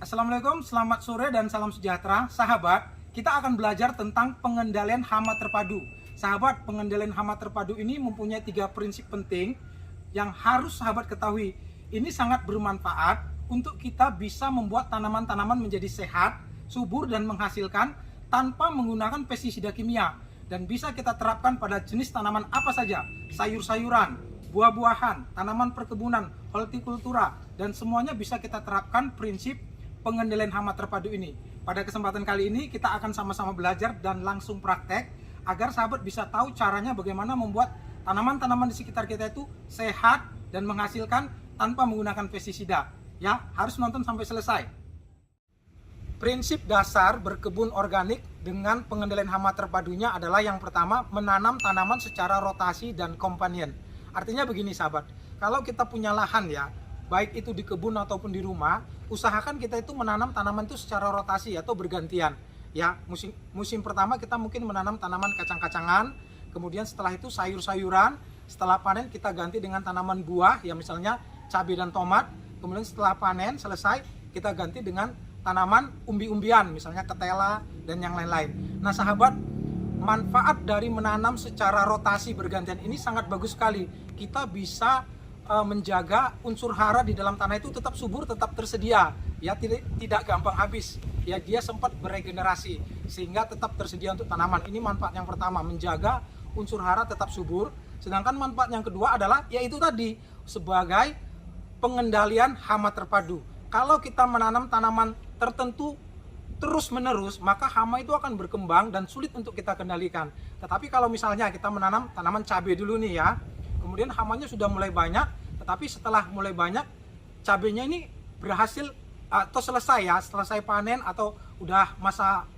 Assalamualaikum, selamat sore dan salam sejahtera. Sahabat, kita akan belajar tentang pengendalian hama terpadu. Sahabat, pengendalian hama terpadu ini mempunyai 3 prinsip penting yang harus sahabat ketahui. Ini sangat bermanfaat untuk kita bisa membuat tanaman-tanaman menjadi sehat, subur dan menghasilkan tanpa menggunakan pestisida kimia. Dan bisa kita terapkan pada jenis tanaman apa saja, sayur-sayuran, buah-buahan, tanaman perkebunan, hortikultura, dan semuanya bisa kita terapkan prinsip pengendalian hama terpadu ini. Pada kesempatan kali ini kita akan sama-sama belajar dan langsung praktek agar sahabat bisa tahu caranya bagaimana membuat tanaman-tanaman di sekitar kita itu sehat dan menghasilkan tanpa menggunakan pestisida. Ya, harus nonton sampai selesai. Prinsip dasar berkebun organik dengan pengendalian hama terpadunya adalah yang pertama, menanam tanaman secara rotasi dan companion. Artinya begini sahabat, kalau kita punya lahan ya, baik itu di kebun ataupun di rumah, usahakan kita itu menanam tanaman itu secara rotasi atau bergantian. Ya, musim pertama kita mungkin menanam tanaman kacang-kacangan, kemudian setelah itu sayur-sayuran, setelah panen kita ganti dengan tanaman buah, ya misalnya cabai dan tomat, kemudian setelah panen selesai kita ganti dengan tanaman umbi-umbian, misalnya ketela dan yang lain-lain. Nah sahabat, manfaat dari menanam secara rotasi bergantian ini sangat bagus sekali. Kita bisa menjaga unsur hara di dalam tanah itu tetap subur, tetap tersedia, ya tidak gampang habis, ya dia sempat beregenerasi sehingga tetap tersedia untuk tanaman. Ini manfaat yang pertama, menjaga unsur hara tetap subur. Sedangkan manfaat yang kedua adalah yaitu tadi sebagai pengendalian hama terpadu. Kalau kita menanam tanaman tertentu terus-menerus, maka hama itu akan berkembang dan sulit untuk kita kendalikan. Tetapi kalau misalnya kita menanam tanaman cabai dulu nih ya, kemudian hamanya sudah mulai banyak, tetapi setelah mulai banyak, cabenya ini berhasil atau selesai ya, selesai panen atau udah masa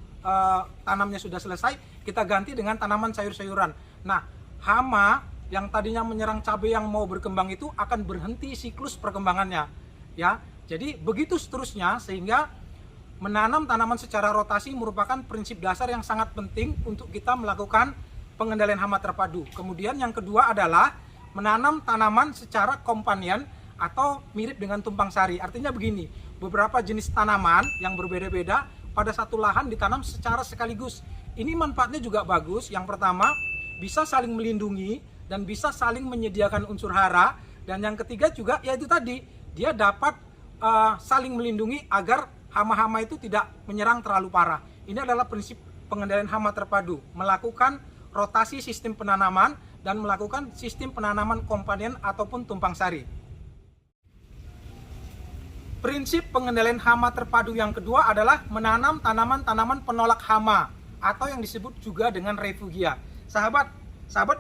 tanamnya sudah selesai, kita ganti dengan tanaman sayur-sayuran. Nah, hama yang tadinya menyerang cabai yang mau berkembang itu akan berhenti siklus perkembangannya. Ya, jadi begitu seterusnya, sehingga menanam tanaman secara rotasi merupakan prinsip dasar yang sangat penting untuk kita melakukan pengendalian hama terpadu. Kemudian yang kedua adalah menanam tanaman secara companion atau mirip dengan tumpang sari. Artinya begini, beberapa jenis tanaman yang berbeda-beda pada satu lahan ditanam secara sekaligus. Ini manfaatnya juga bagus. Yang pertama, bisa saling melindungi dan bisa saling menyediakan unsur hara. Dan yang ketiga juga yaitu tadi, dia dapat saling melindungi agar hama-hama itu tidak menyerang terlalu parah. Ini adalah prinsip pengendalian hama terpadu, melakukan rotasi sistem penanaman dan melakukan sistem penanaman companion ataupun tumpang sari. Prinsip pengendalian hama terpadu yang kedua adalah menanam tanaman-tanaman penolak hama atau yang disebut juga dengan refugia. Sahabat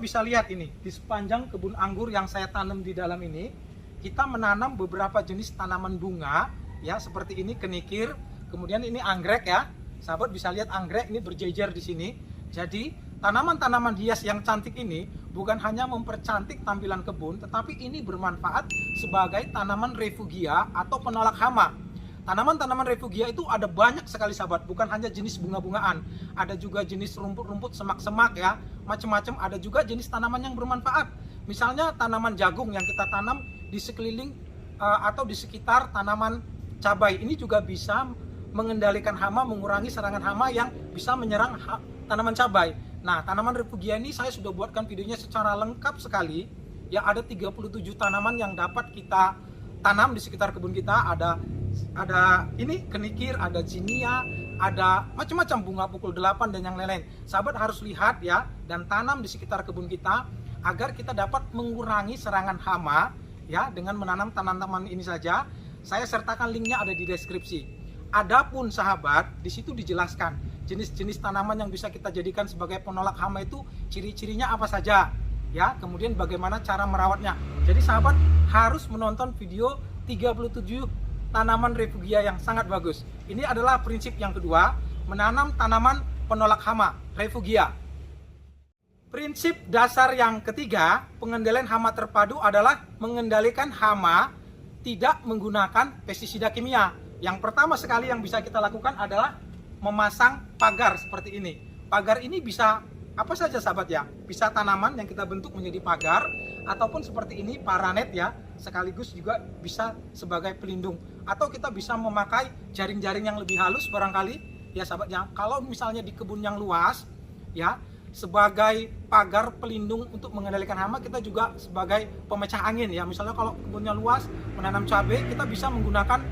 bisa lihat ini, di sepanjang kebun anggur yang saya tanam di dalam ini, kita menanam beberapa jenis tanaman bunga, ya seperti ini kenikir, kemudian ini anggrek ya. Sahabat bisa lihat anggrek ini berjejer di sini. Jadi tanaman-tanaman hias yang cantik ini bukan hanya mempercantik tampilan kebun, tetapi ini bermanfaat sebagai tanaman refugia atau penolak hama. Tanaman-tanaman refugia itu ada banyak sekali sahabat, bukan hanya jenis bunga-bungaan, ada juga jenis rumput-rumput, semak-semak ya, macam-macam. Ada juga jenis tanaman yang bermanfaat. Misalnya tanaman jagung yang kita tanam di sekeliling atau di sekitar tanaman cabai, ini juga bisa mengendalikan hama, mengurangi serangan hama yang bisa menyerang tanaman cabai. Nah, tanaman refugia ini saya sudah buatkan videonya secara lengkap sekali. Ya, ada 37 tanaman yang dapat kita tanam di sekitar kebun kita. Ada ini kenikir, ada zinia, ada macam-macam bunga pukul 8 dan yang lain-lain. Sahabat harus lihat ya dan tanam di sekitar kebun kita agar kita dapat mengurangi serangan hama ya dengan menanam tanaman ini saja. Saya sertakan linknya ada di deskripsi. Adapun sahabat, di situ dijelaskan jenis-jenis tanaman yang bisa kita jadikan sebagai penolak hama itu ciri-cirinya apa saja ya, kemudian bagaimana cara merawatnya. Jadi sahabat harus menonton video 37 tanaman refugia yang sangat bagus. Ini adalah prinsip yang kedua, menanam tanaman penolak hama refugia. Prinsip dasar yang ketiga, pengendalian hama terpadu adalah mengendalikan hama tidak menggunakan pestisida kimia. Yang pertama sekali yang bisa kita lakukan adalah memasang pagar seperti ini. Pagar ini bisa apa saja sahabat ya, bisa tanaman yang kita bentuk menjadi pagar ataupun seperti ini paranet ya, sekaligus juga bisa sebagai pelindung. Atau kita bisa memakai jaring-jaring yang lebih halus barangkali ya sahabatnya. Kalau misalnya di kebun yang luas ya, sebagai pagar pelindung untuk mengendalikan hama, kita juga sebagai pemecah angin ya. Misalnya kalau kebunnya luas menanam cabai, kita bisa menggunakan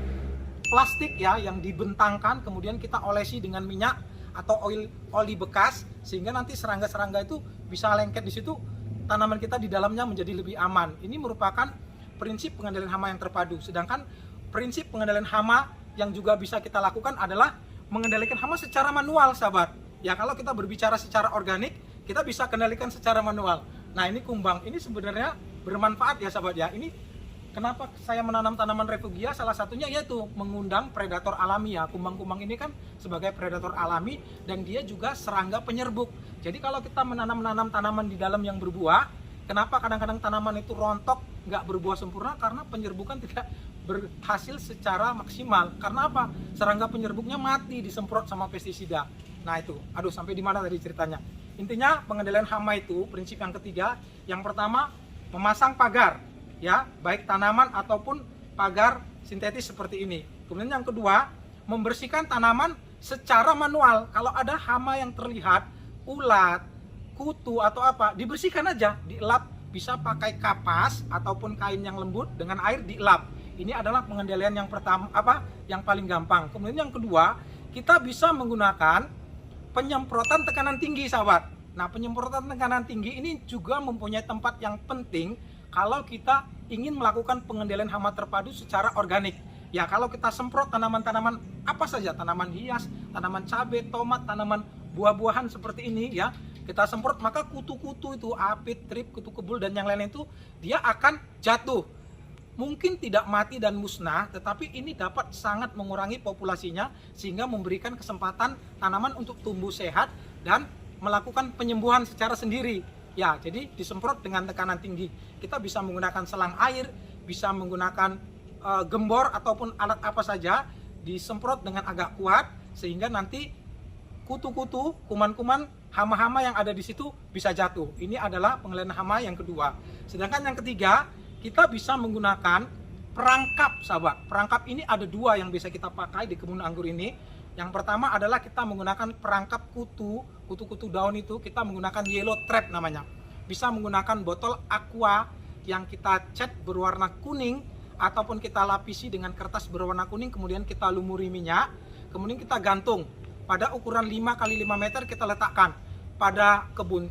plastik ya yang dibentangkan, kemudian kita olesi dengan minyak atau oli bekas, sehingga nanti serangga-serangga itu bisa lengket di situ, tanaman kita di dalamnya menjadi lebih aman. Ini merupakan prinsip pengendalian hama yang terpadu. Sedangkan prinsip pengendalian hama yang juga bisa kita lakukan adalah mengendalikan hama secara manual, sahabat. Ya, kalau kita berbicara secara organik, kita bisa kendalikan secara manual. Nah, ini kumbang, ini sebenarnya bermanfaat ya sahabat ya. Ini kenapa saya menanam tanaman refugia, salah satunya yaitu mengundang predator alami ya. Kumbang-kumbang ini kan sebagai predator alami dan dia juga serangga penyerbuk. Jadi kalau kita menanam tanaman di dalam yang berbuah, kenapa kadang-kadang tanaman itu rontok, nggak berbuah sempurna? Karena penyerbukan tidak berhasil secara maksimal. Karena apa? Serangga penyerbuknya mati disemprot sama pestisida. Nah itu, aduh sampai di mana tadi ceritanya? Intinya pengendalian hama itu prinsip yang ketiga. Yang pertama, memasang pagar ya, baik tanaman ataupun pagar sintetis seperti ini. Kemudian yang kedua, membersihkan tanaman secara manual. Kalau ada hama yang terlihat, ulat, kutu atau apa, dibersihkan aja, dielap, bisa pakai kapas ataupun kain yang lembut dengan air dielap. Ini adalah pengendalian yang pertama, yang paling gampang. Kemudian yang kedua, kita bisa menggunakan penyemprotan tekanan tinggi, sahabat. Nah, penyemprotan tekanan tinggi ini juga mempunyai tempat yang penting kalau kita ingin melakukan pengendalian hama terpadu secara organik. Ya, kalau kita semprot tanaman-tanaman apa saja, tanaman hias, tanaman cabai, tomat, tanaman buah-buahan seperti ini ya, kita semprot, maka kutu-kutu itu, apit, trip, kutu kebul dan yang lain itu dia akan jatuh. Mungkin tidak mati dan musnah, tetapi ini dapat sangat mengurangi populasinya sehingga memberikan kesempatan tanaman untuk tumbuh sehat dan melakukan penyembuhan secara sendiri. Ya, jadi disemprot dengan tekanan tinggi. Kita bisa menggunakan selang air, bisa menggunakan gembor ataupun alat apa saja, disemprot dengan agak kuat sehingga nanti kutu-kutu, kuman-kuman, hama-hama yang ada di situ bisa jatuh. Ini adalah pengendalian hama yang kedua. Sedangkan yang ketiga, kita bisa menggunakan perangkap, sahabat. Perangkap ini ada dua yang bisa kita pakai di kebun anggur ini. Yang pertama adalah kita menggunakan perangkap kutu-kutu daun itu, kita menggunakan yellow trap namanya. Bisa menggunakan botol aqua yang kita cat berwarna kuning ataupun kita lapisi dengan kertas berwarna kuning, kemudian kita lumuri minyak, kemudian kita gantung pada ukuran 5 x 5 meter, kita letakkan pada kebun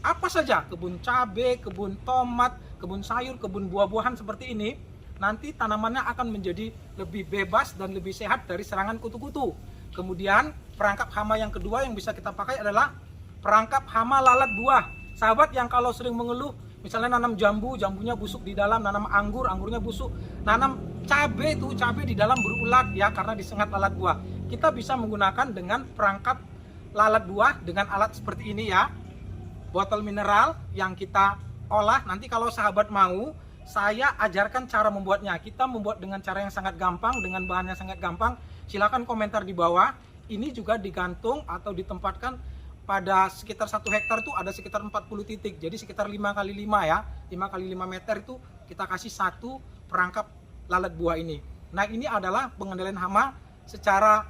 apa saja, kebun cabai, kebun tomat, kebun sayur, kebun buah-buahan seperti ini. Nanti tanamannya akan menjadi lebih bebas dan lebih sehat dari serangan kutu-kutu. Kemudian perangkap hama yang kedua yang bisa kita pakai adalah perangkap hama lalat buah. Sahabat yang kalau sering mengeluh, misalnya nanam jambu, jambunya busuk di dalam, nanam anggur, anggurnya busuk, nanam cabai itu, cabai di dalam berulat ya karena disengat lalat buah. Kita bisa menggunakan dengan perangkap lalat buah dengan alat seperti ini ya. Botol mineral yang kita olah, nanti kalau sahabat mau, saya ajarkan cara membuatnya. Kita membuat dengan cara yang sangat gampang, dengan bahan yang sangat gampang. Silakan komentar di bawah. Ini juga digantung atau ditempatkan pada sekitar 1 hektar itu ada sekitar 40 titik. Jadi sekitar 5 x 5 ya. 5 x 5 meter itu kita kasih satu perangkap lalat buah ini. Nah, ini adalah pengendalian hama secara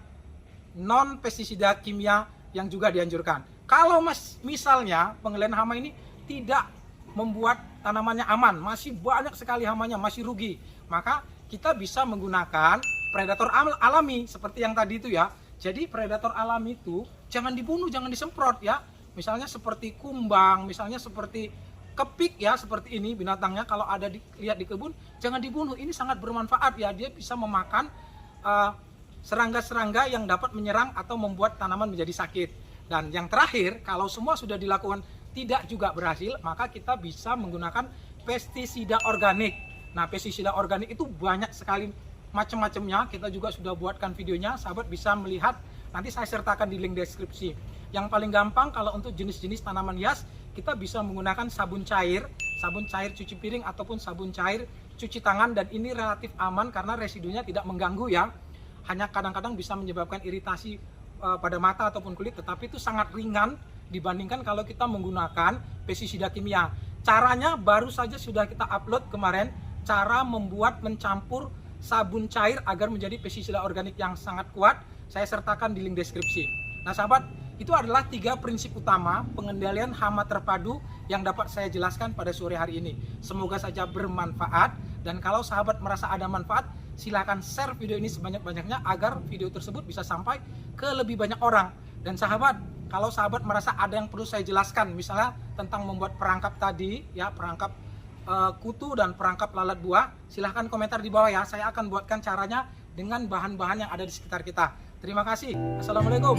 non pestisida kimia yang juga dianjurkan. Kalau misalnya pengendalian hama ini tidak membuat tanamannya aman, masih banyak sekali hamanya, masih rugi, maka kita bisa menggunakan predator alami seperti yang tadi itu ya. Jadi predator alami itu jangan dibunuh, jangan disemprot ya. Misalnya seperti kumbang, misalnya seperti kepik ya, seperti ini binatangnya kalau ada lihat di kebun, jangan dibunuh. Ini sangat bermanfaat ya, dia bisa memakan serangga-serangga yang dapat menyerang atau membuat tanaman menjadi sakit. Dan yang terakhir, kalau semua sudah dilakukan tidak juga berhasil, maka kita bisa menggunakan pestisida organik. Nah, pestisida organik itu banyak sekali macam-macamnya. Kita juga sudah buatkan videonya, sahabat bisa melihat. Nanti saya sertakan di link deskripsi. Yang paling gampang kalau untuk jenis-jenis tanaman hias, kita bisa menggunakan sabun cair cuci piring ataupun sabun cair cuci tangan, dan ini relatif aman karena residunya tidak mengganggu ya. Hanya kadang-kadang bisa menyebabkan iritasi pada mata ataupun kulit, tetapi itu sangat ringan dibandingkan kalau kita menggunakan pestisida kimia. Caranya baru saja sudah kita upload kemarin cara membuat mencampur sabun cair agar menjadi pestisida organik yang sangat kuat. Saya sertakan di link deskripsi. Nah sahabat, itu adalah 3 prinsip utama pengendalian hama terpadu yang dapat saya jelaskan pada sore hari ini. Semoga saja bermanfaat, dan kalau sahabat merasa ada manfaat, silahkan share video ini sebanyak-banyaknya agar video tersebut bisa sampai ke lebih banyak orang. Dan sahabat, kalau sahabat merasa ada yang perlu saya jelaskan, misalnya tentang membuat perangkap tadi, ya perangkap kutu dan perangkap lalat buah, silahkan komentar di bawah ya. Saya akan buatkan caranya dengan bahan-bahan yang ada di sekitar kita. Terima kasih. Assalamualaikum.